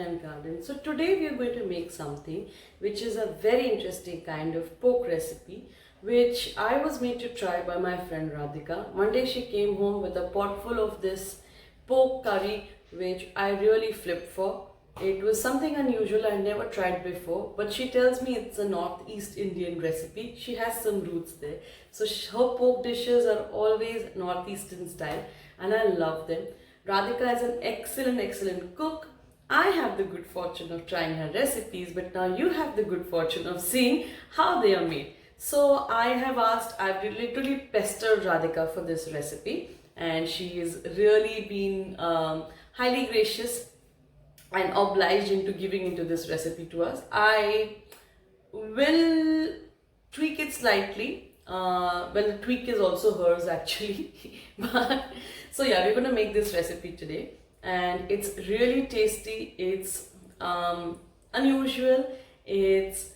and Garden. So today we are going to make something which is a very interesting kind of pork recipe which I was made to try by my friend Radhika. One day she came home with a pot full of this pork curry which I really flipped for. It was something unusual I never tried before, but she tells me it's a Northeast Indian recipe. She has some roots there. So her pork dishes are always Northeastern style and I love them. Radhika is an excellent cook. I have the good fortune of trying her recipes, but now you have the good fortune of seeing how they are made. So I've literally pestered Radhika for this recipe and she has really been highly gracious and obliged into giving into this recipe to us. I will tweak it slightly. Well, the tweak is also hers actually. But so yeah, we're gonna make this recipe today, and it's really tasty. It's unusual. It's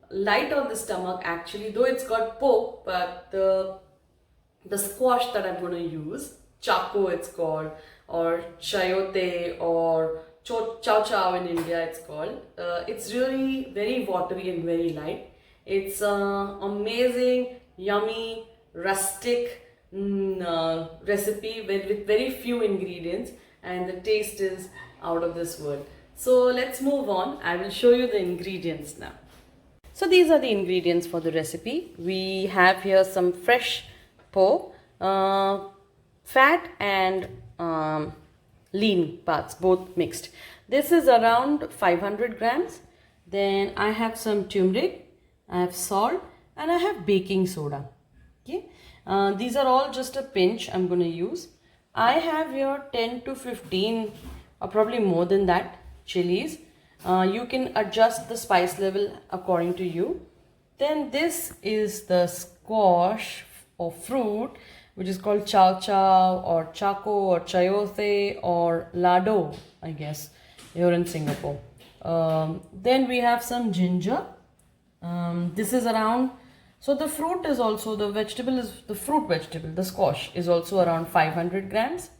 light on the stomach actually, though it's got pork, but the squash that I'm gonna use, chaco it's called, or chayote, or chow chow in India it's called. It's really very watery and very light. It's amazing, yummy, rustic recipe with very few ingredients, and the taste is out of this world. So let's move on. I will show you the ingredients now. So these are the ingredients for the recipe. We have here some fresh pork, fat and lean parts, both mixed. This is around 500 grams. Then I have some turmeric, I have salt, and I have baking soda. Okay, these are all just a pinch I'm going to use. I have here 10 to 15 or probably more than that chilies. You can adjust the spice level according to you. Then this is the squash or fruit, which is called chow chow or chaco or chayote or lado, I guess, here in Singapore. Then we have some ginger. This is around, so the fruit is also, the vegetable is, the fruit vegetable, the squash is also around 500 grams.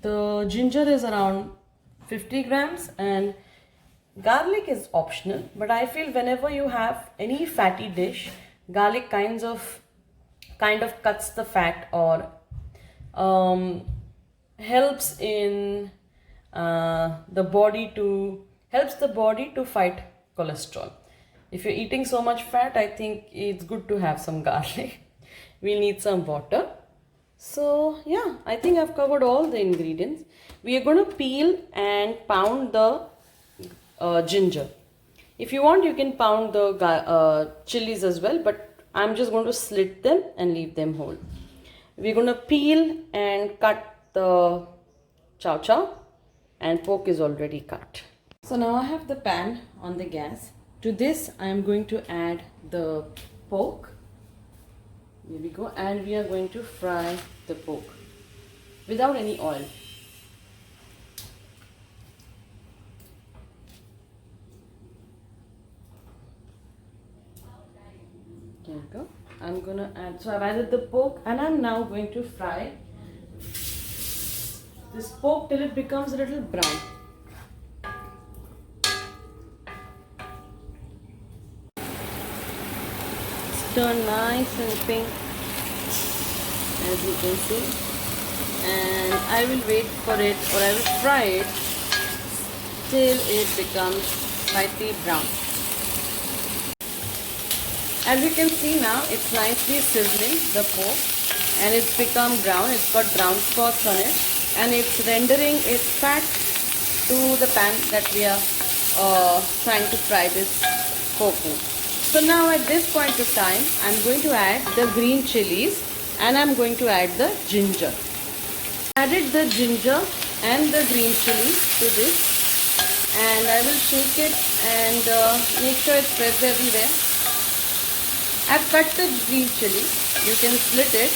The ginger is around 50 grams, and garlic is optional, but I feel whenever you have any fatty dish, garlic kind of cuts the fat, or helps in the body to fight cholesterol. If you're eating so much fat, I think it's good to have some garlic. We need some water. So yeah, I think I've covered all the ingredients. We are going to peel and pound the ginger. If you want, you can pound the chilies as well, but I'm just going to slit them and leave them whole. We're going to peel and cut the chow chow, and pork is already cut. So now I have the pan on the gas. To this I am going to add the pork. Here we go, and we are going to fry the pork without any oil. There we go. I'm gonna add, so I've added the pork, and I'm now going to fry this pork till it becomes a little brown. It's turned nice and pink, as you can see, and I will wait for it, or I will fry it till it becomes slightly brown. As you can see now, it's nicely sizzling, the pork, and it's become brown. It's got brown spots on it, and it's rendering its fat to the pan that we are trying to fry this pork in. So now at this point of time, I'm going to add the green chilies, and I'm going to add the ginger. Added the ginger and the green chilies to this, and I will shake it and make sure it spreads everywhere. I've cut the green chili. You can split it,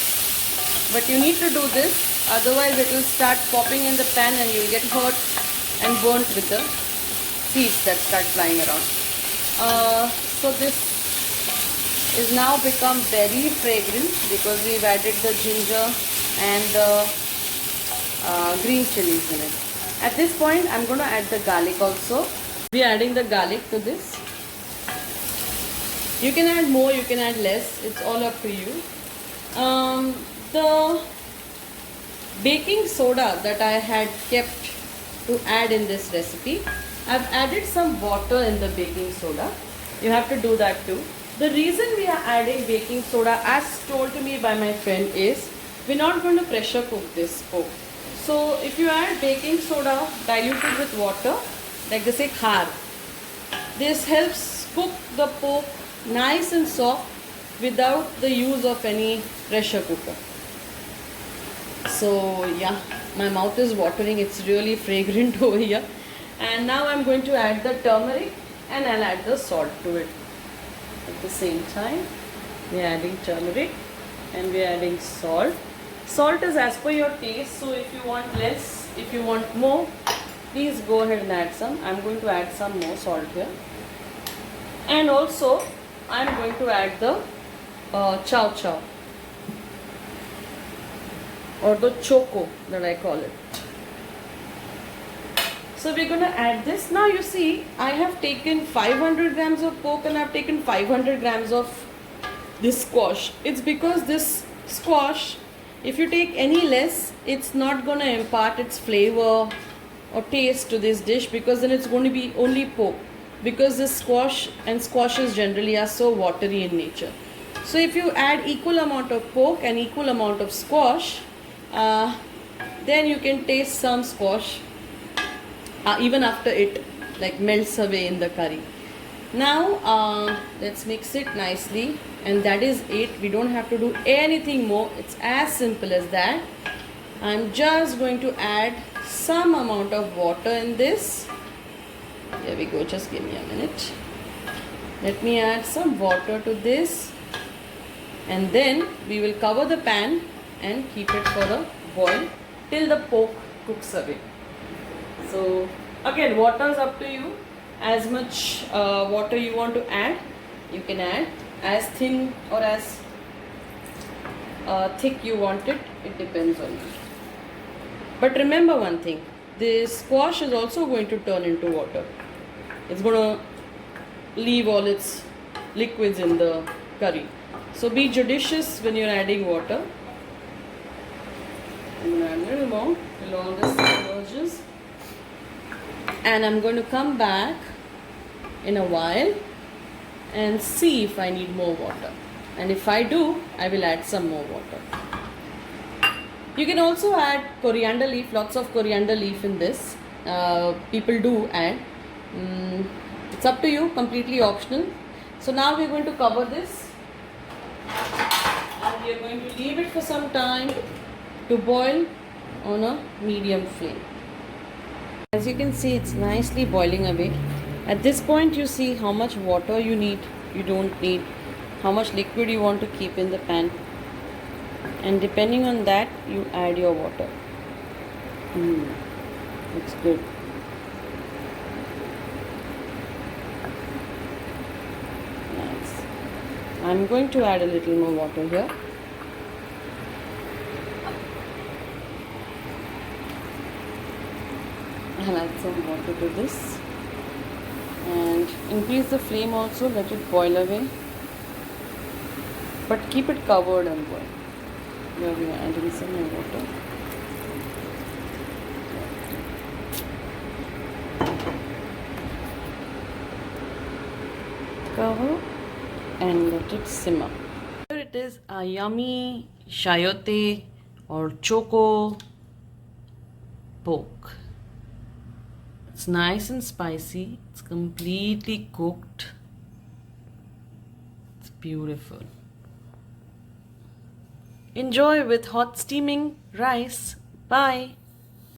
but you need to do this, otherwise it will start popping in the pan and you'll get hurt and burnt with the seeds that start flying around. So this is now become very fragrant because we've added the ginger and the green chilies in it. At this point, I'm going to add the garlic also. We are adding the garlic to this. You can add more, you can add less. It's all up to you. The baking soda that I had kept to add in this recipe, I've added some water in the baking soda. You have to do that too. The reason we are adding baking soda, as told to me by my friend, is we're not going to pressure cook this pork. So if you add baking soda diluted with water, like they say khar, this helps cook the pork nice and soft without the use of any pressure cooker. So yeah, my mouth is watering. It's really fragrant over here. And now I'm going to add the turmeric and I'll add the salt to it. At the same time, we're adding turmeric and we're adding salt. Salt is as per your taste. So if you want less, if you want more, please go ahead and add some. I'm going to add some more salt here. And also, I'm going to add the chow chow, or the choco that I call it. So we're going to add this. Now you see, I have taken 500 grams of pork and I've taken 500 grams of this squash. It's because this squash, if you take any less, it's not going to impart its flavor or taste to this dish, because then it's going to be only pork. Because this squash and squashes generally are so watery in nature. So if you add equal amount of pork and equal amount of squash, then you can taste some squash even after it like melts away in the curry. Now let's mix it nicely, and that is it. We don't have to do anything more. It's as simple as that. I'm just going to add some amount of water in this. There we go, just give me a minute. Let me add some water to this, and then we will cover the pan and keep it for a boil till the pork cooks away. So again, water is up to you. As much water you want to add, you can add. As thin or as thick you want it, it depends on you. But remember one thing, this squash is also going to turn into water. It's going to leave all its liquids in the curry. So be judicious when you're adding water. I'm going to add a little more till all this converges. And I'm going to come back in a while and see if I need more water. And if I do, I will add some more water. You can also add coriander leaf, lots of coriander leaf in this. People do add. It's up to you, completely optional. So now we're going to cover this. And we are going to leave it for some time to boil on a medium flame. As you can see, it's nicely boiling away. At this point, you see how much water you need, you don't need, how much liquid you want to keep in the pan. And depending on that, you add your water. Looks good. Nice. I'm going to add a little more water here. I'll add some water to this and increase the flame also, let it boil away, but keep it covered and boil. Here we are adding some more water. Cover and let it simmer. Here it is, a yummy chayote or choco pork. It's nice and spicy. It's completely cooked. It's beautiful. Enjoy with hot steaming rice. Bye.